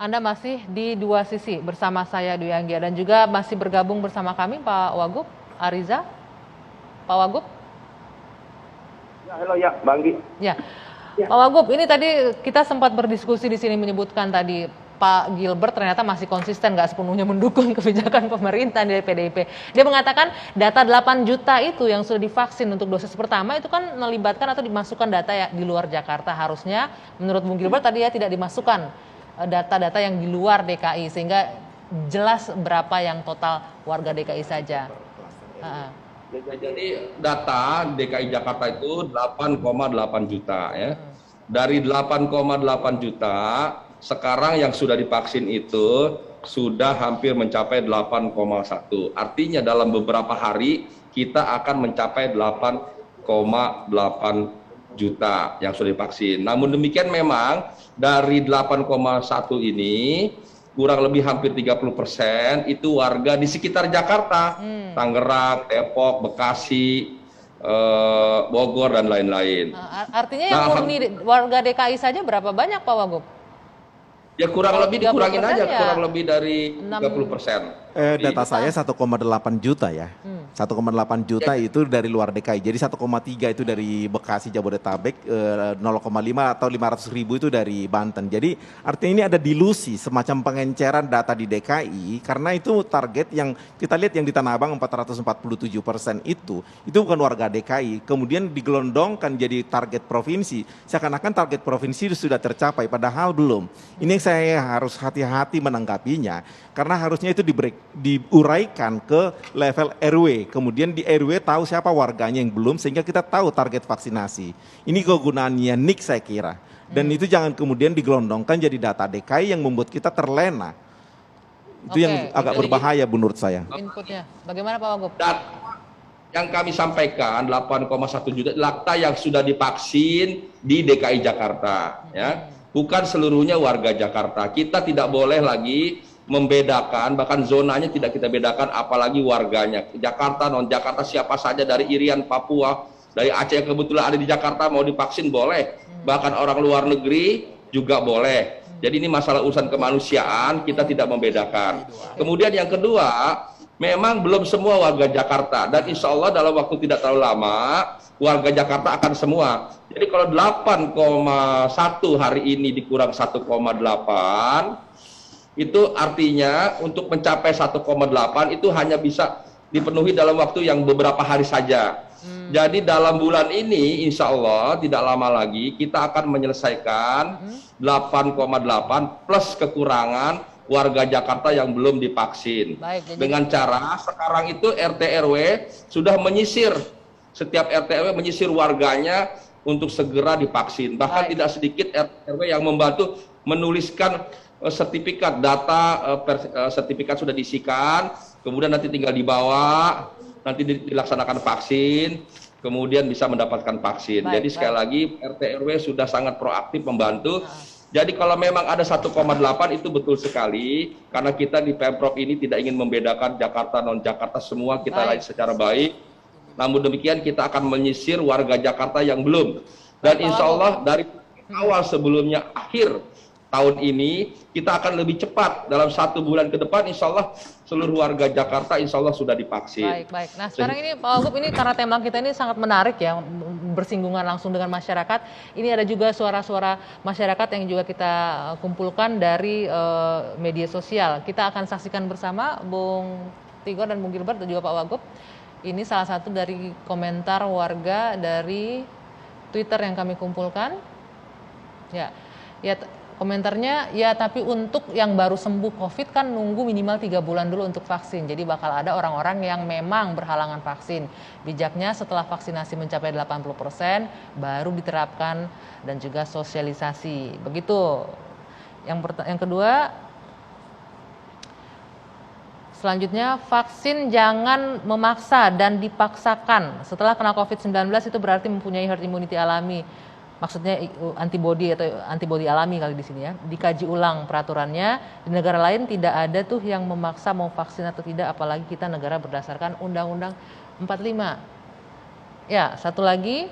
Anda masih di Dua Sisi bersama saya Dwi Anggia dan juga masih bergabung bersama kami Pak Wagub Ariza. Pak Wagub? Ya, halo ya, Bang Gi. Ya. Pak Wagub, ini tadi kita sempat berdiskusi di sini menyebutkan tadi Pak Gilbert ternyata masih konsisten nggak sepenuhnya mendukung kebijakan pemerintah dari PDIP. Dia mengatakan data 8 juta itu yang sudah divaksin untuk dosis pertama itu kan melibatkan atau dimasukkan data yang di luar Jakarta. Harusnya menurut Bung Gilbert tadi ya tidak dimasukkan data-data yang di luar DKI sehingga jelas berapa yang total warga DKI saja. Jadi data DKI Jakarta itu 8,8 juta ya. Dari 8,8 juta sekarang yang sudah divaksin itu sudah hampir mencapai 8,1. Artinya dalam beberapa hari kita akan mencapai 8,8 juta yang sudah divaksin. Namun demikian memang dari 8,1 ini kurang lebih hampir 30% itu warga di sekitar Jakarta, Tangerang, Depok, Bekasi, Bogor dan lain-lain. Artinya yang murni warga DKI saja berapa banyak Pak Wagub? Ya kurang lebih dikurangin aja, ya kurang lebih dari 30%. Data saya 1,8 juta ya. 1,8 juta itu dari luar DKI. Jadi 1,3 itu dari Bekasi, Jabodetabek, 0,5 atau 500 ribu itu dari Banten. Jadi artinya ini ada dilusi semacam pengenceran data di DKI karena itu target yang kita lihat yang di Tanah Abang 447% itu bukan warga DKI. Kemudian digelondongkan jadi target provinsi. Seakan-akan target provinsi sudah tercapai padahal belum. Ini saya harus hati-hati menanggapinya karena harusnya itu diuraikan ke level RW. Kemudian di RW tahu siapa warganya yang belum sehingga kita tahu target vaksinasi. Ini kegunaannya NIK saya kira. Dan itu jangan kemudian digelondongkan jadi data DKI yang membuat kita terlena. Itu yang agak berbahaya menurut saya. Inputnya, bagaimana Pak Wagub? Yang kami sampaikan 8,1 juta data yang sudah divaksin di DKI Jakarta, ya, bukan seluruhnya warga Jakarta. Kita tidak boleh lagi membedakan, bahkan zonanya tidak kita bedakan, apalagi warganya. Jakarta, non Jakarta, siapa saja dari Irian, Papua, dari Aceh yang kebetulan ada di Jakarta mau divaksin boleh, bahkan orang luar negeri juga boleh. Jadi ini masalah urusan kemanusiaan, kita tidak membedakan. Kemudian yang kedua, memang belum semua warga Jakarta, dan insya Allah dalam waktu tidak terlalu lama warga Jakarta akan semua. Jadi kalau 8,1 hari ini dikurang 1,8, itu artinya untuk mencapai 1,8 itu hanya bisa dipenuhi dalam waktu yang beberapa hari saja. Jadi dalam bulan ini insya Allah tidak lama lagi kita akan menyelesaikan 8,8 plus kekurangan warga Jakarta yang belum divaksin. Dengan cara sekarang itu RT RW sudah menyisir, setiap RT RW menyisir warganya untuk segera divaksin. Bahkan tidak sedikit RT RW yang membantu menuliskan sertifikat data, sertifikat sudah diisikan, kemudian nanti tinggal dibawa, nanti dilaksanakan vaksin, kemudian bisa mendapatkan vaksin. Jadi sekali lagi RT RW sudah sangat proaktif membantu. Jadi kalau memang ada 1,8 itu betul sekali, karena kita di Pemprov ini tidak ingin membedakan Jakarta non Jakarta, semua kita lain secara baik. Namun demikian kita akan menyisir warga Jakarta yang belum. Dan insya Allah dari awal sebelumnya akhir tahun ini kita akan lebih cepat dalam 1 bulan ke depan insya Allah seluruh warga Jakarta insya Allah sudah divaksin. Baik. Nah sekarang ini Pak Wagub, ini karena tema kita ini sangat menarik ya, bersinggungan langsung dengan masyarakat. Ini ada juga suara-suara masyarakat yang juga kita kumpulkan dari media sosial. Kita akan saksikan bersama Bung Tigor dan Bung Gilbert dan juga Pak Wagub. Ini salah satu dari komentar warga dari Twitter yang kami kumpulkan. Ya. Komentarnya, ya tapi untuk yang baru sembuh COVID kan nunggu minimal 3 bulan dulu untuk vaksin. Jadi bakal ada orang-orang yang memang berhalangan vaksin. Bijaknya setelah vaksinasi mencapai 80% baru diterapkan dan juga sosialisasi. Begitu. Yang kedua, selanjutnya vaksin jangan memaksa dan dipaksakan. Setelah kena COVID-19 itu berarti mempunyai herd immunity alami. Maksudnya antibodi atau antibodi alami kali di sini ya. Dikaji ulang peraturannya. Di negara lain tidak ada tuh yang memaksa mau vaksin atau tidak, apalagi kita negara berdasarkan Undang-Undang 45. Ya, satu lagi.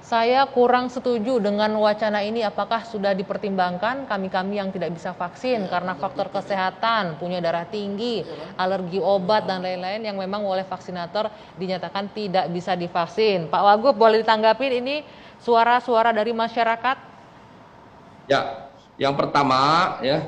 Saya kurang setuju dengan wacana ini. Apakah sudah dipertimbangkan kami-kami yang tidak bisa vaksin karena faktor kesehatan, punya darah tinggi, alergi obat dan lain-lain yang memang oleh vaksinator dinyatakan tidak bisa divaksin. Pak Wagub, boleh ditanggapin ini suara-suara dari masyarakat? Ya, yang pertama ya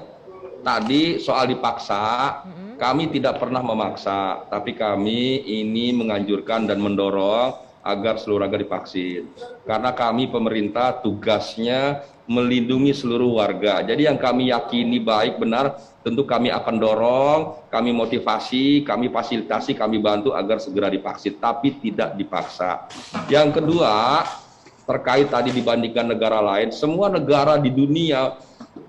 tadi soal dipaksa, kami tidak pernah memaksa, tapi kami ini menganjurkan dan mendorong agar seluruh warga divaksin. Karena kami pemerintah tugasnya melindungi seluruh warga. Jadi yang kami yakini baik benar, tentu kami akan dorong, kami motivasi, kami fasilitasi, kami bantu agar segera divaksin, tapi tidak dipaksa. Yang kedua, terkait tadi dibandingkan negara lain, semua negara di dunia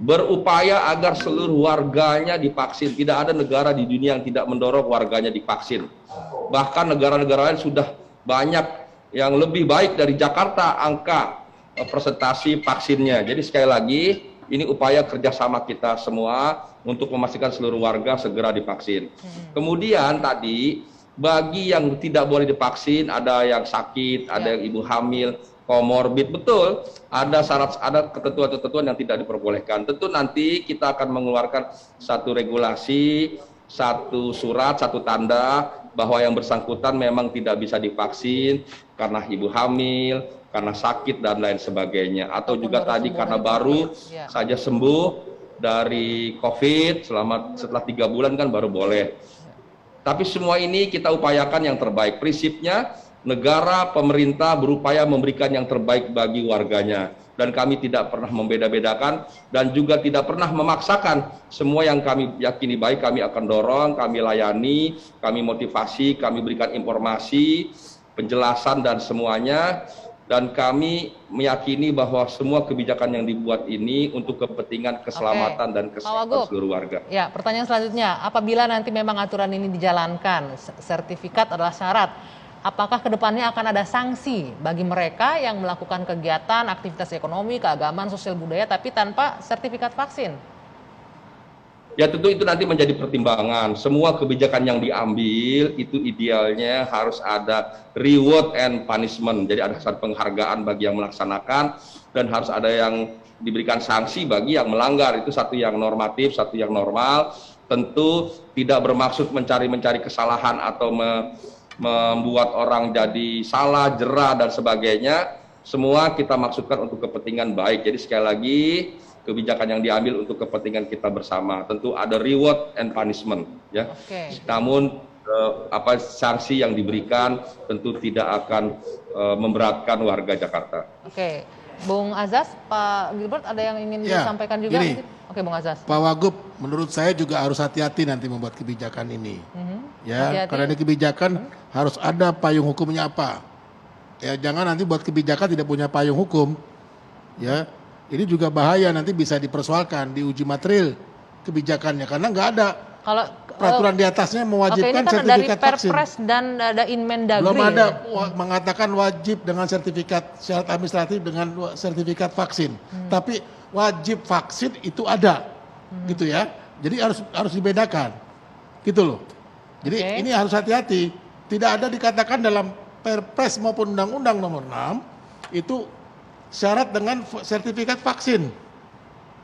berupaya agar seluruh warganya divaksin. Tidak ada negara di dunia yang tidak mendorong warganya divaksin. Bahkan negara-negara lain sudah banyak yang lebih baik dari Jakarta angka persentasi vaksinnya. Jadi sekali lagi ini upaya kerjasama kita semua untuk memastikan seluruh warga segera divaksin. Kemudian tadi bagi yang tidak boleh divaksin, ada yang sakit, ada yang ibu hamil, komorbid, betul ada syarat, ada ketentuan-ketentuan yang tidak diperbolehkan. Tentu nanti kita akan mengeluarkan satu regulasi, satu surat, satu tanda bahwa yang bersangkutan memang tidak bisa divaksin karena ibu hamil, karena sakit dan lain sebagainya, atau juga tadi karena baru saja sembuh dari COVID setelah 3 bulan kan baru boleh. Tapi semua ini kita upayakan yang terbaik. Prinsipnya negara, pemerintah berupaya memberikan yang terbaik bagi warganya. Dan kami tidak pernah membeda-bedakan dan juga tidak pernah memaksakan. Semua yang kami yakini baik kami akan dorong, kami layani, kami motivasi, kami berikan informasi, penjelasan dan semuanya. Dan kami meyakini bahwa semua kebijakan yang dibuat ini untuk kepentingan keselamatan dan kesehatan seluruh warga. Ya, pertanyaan selanjutnya, apabila nanti memang aturan ini dijalankan, sertifikat adalah syarat, apakah kedepannya akan ada sanksi bagi mereka yang melakukan kegiatan, aktivitas ekonomi, keagamaan, sosial budaya, tapi tanpa sertifikat vaksin? Ya tentu itu nanti menjadi pertimbangan. Semua kebijakan yang diambil itu idealnya harus ada reward and punishment. Jadi ada satu penghargaan bagi yang melaksanakan dan harus ada yang diberikan sanksi bagi yang melanggar. Itu satu yang normatif, satu yang normal. Tentu tidak bermaksud mencari kesalahan atau membuat orang jadi salah, jera dan sebagainya. Semua kita maksudkan untuk kepentingan baik. Jadi sekali lagi kebijakan yang diambil untuk kepentingan kita bersama. Tentu ada reward and punishment, ya. Namun sanksi yang diberikan tentu tidak akan memberatkan warga Jakarta. Oke, Bung Azaz, Pak Gilbert ada yang ingin disampaikan juga? Gini, Oke, Bung Azaz. Pak Wagub, menurut saya juga harus hati-hati nanti membuat kebijakan ini. Ya, karena ini kebijakan harus ada payung hukumnya apa. Ya, jangan nanti buat kebijakan tidak punya payung hukum. Ya. Ini juga bahaya, nanti bisa dipersoalkan di uji material kebijakannya karena nggak ada peraturan di atasnya mewajibkan kan sertifikat dari vaksin. Perpres dan ada Inmendagri. Belum ada mengatakan wajib dengan sertifikat syarat administratif dengan sertifikat vaksin. Tapi wajib vaksin itu ada, gitu ya. Jadi harus dibedakan, gitu loh. Jadi ini harus hati-hati. Tidak ada dikatakan dalam Perpres maupun Undang-Undang Nomor 6 itu syarat dengan sertifikat vaksin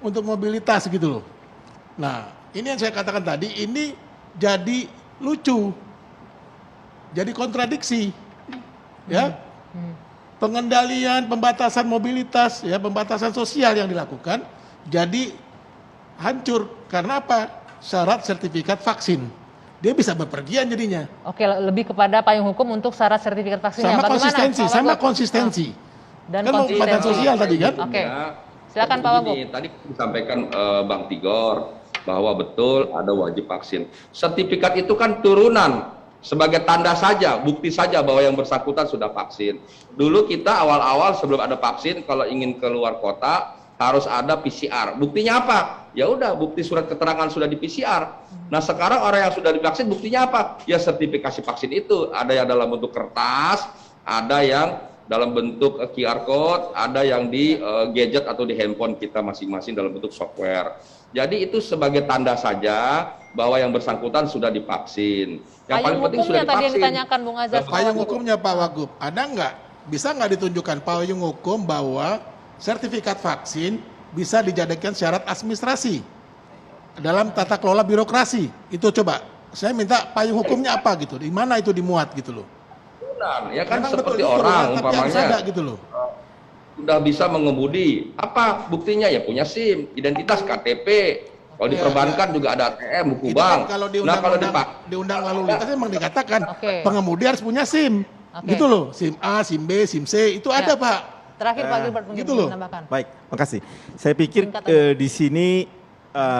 untuk mobilitas gitu loh. Nah, ini yang saya katakan tadi, ini jadi lucu, jadi kontradiksi, ya. Pengendalian, pembatasan mobilitas, ya, pembatasan sosial yang dilakukan, jadi hancur karena apa? Syarat sertifikat vaksin. Dia bisa bepergian jadinya. Oke, lebih kepada payung hukum untuk syarat sertifikat vaksinnya. Sama konsistensi. Dan kan mau badan sosial tadi kan? Oke. Silakan Pak Wagub. Tadi disampaikan Bang Tigor bahwa betul ada wajib vaksin. Sertifikat itu kan turunan sebagai tanda saja, bukti saja bahwa yang bersangkutan sudah vaksin. Dulu kita awal-awal sebelum ada vaksin kalau ingin keluar kota harus ada PCR. Buktinya apa? Ya udah, bukti surat keterangan sudah di PCR. Nah, sekarang orang yang sudah divaksin buktinya apa? Ya sertifikasi vaksin itu ada yang dalam bentuk kertas, ada yang dalam bentuk QR code, ada yang di gadget atau di handphone kita masing-masing dalam bentuk software. Jadi itu sebagai tanda saja bahwa yang bersangkutan sudah divaksin. Yang paling penting sudah divaksin. Tadi yang ditanyakan Bung Azaz. Payung hukumnya Pak Wagub, ada nggak bisa nggak ditunjukkan payung hukum bahwa sertifikat vaksin bisa dijadikan syarat administrasi dalam tata kelola birokrasi? Itu coba, saya minta payung hukumnya apa gitu, di mana itu dimuat gitu loh. Ya kan Memang seperti betul, orang tapi harus ada umpamanya gitu loh. sudah bisa mengemudi, apa buktinya ya punya SIM, identitas KTP. Kalau di perbankan juga ada ATM, buku Itu bank. kan kalau di Nah kalau undang lalu lintas memang dikatakan Oke. pengemudi harus punya SIM. Oke. Gitu loh, SIM A, SIM B, SIM C, itu ada, Ya. Pak. Terakhir Pak Gilbert mungkin gitu loh. menambahkan. Baik, makasih. Saya pikir Singkat aja. di sini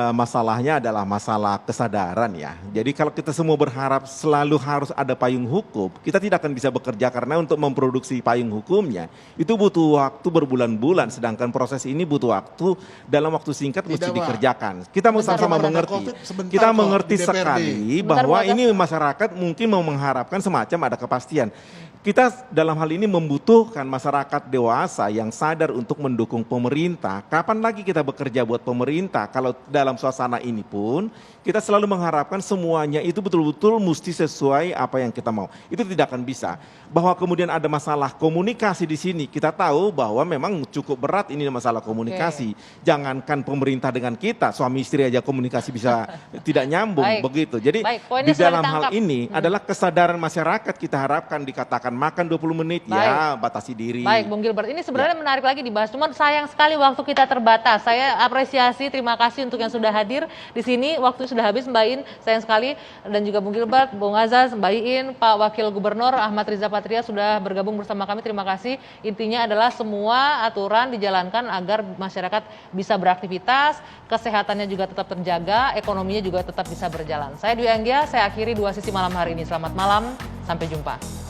masalahnya adalah masalah kesadaran ya. Jadi kalau kita semua berharap selalu harus ada payung hukum, kita tidak akan bisa bekerja karena untuk memproduksi payung hukumnya itu butuh waktu berbulan-bulan, sedangkan proses ini butuh waktu dalam waktu singkat Tidak, mesti Pak. dikerjakan. Kita mau Sebentar, sama-sama Pak. mengerti. Covid sebentar Kita kok mengerti di DPRD. sekali Sebentar, bahwa Bu Agas. ini masyarakat mungkin mau mengharapkan semacam ada kepastian. Kita dalam hal ini membutuhkan masyarakat dewasa yang sadar untuk mendukung pemerintah. Kapan lagi kita bekerja buat pemerintah kalau dalam suasana ini pun kita selalu mengharapkan semuanya itu betul-betul mesti sesuai apa yang kita mau. Itu tidak akan bisa. Bahwa kemudian ada masalah komunikasi di sini, kita tahu bahwa memang cukup berat ini masalah komunikasi. Jangankan pemerintah dengan kita, suami istri aja komunikasi bisa tidak nyambung Baik. begitu. Jadi Baik, poinnya di sudah dalam hal ditangkap. ini adalah kesadaran masyarakat, kita harapkan dikatakan makan 20 menit ya batasi diri. Baik, Bung Gilbert. Ini sebenarnya Ya. menarik lagi dibahas. Cuman sayang sekali waktu kita terbatas. Saya apresiasi, terima kasih untuk yang sudah hadir di sini. Waktu sudah habis, Mbak In. Sayang sekali. Dan juga Bung Gilbert, Bung Azaz, Mbak Iin, Pak Wakil Gubernur Ahmad Riza Patria sudah bergabung bersama kami. Terima kasih. Intinya adalah semua aturan dijalankan agar masyarakat bisa beraktivitas, kesehatannya juga tetap terjaga, ekonominya juga tetap bisa berjalan. Saya Dwi Anggia, saya akhiri 2 sisi malam hari ini. Selamat malam, sampai jumpa.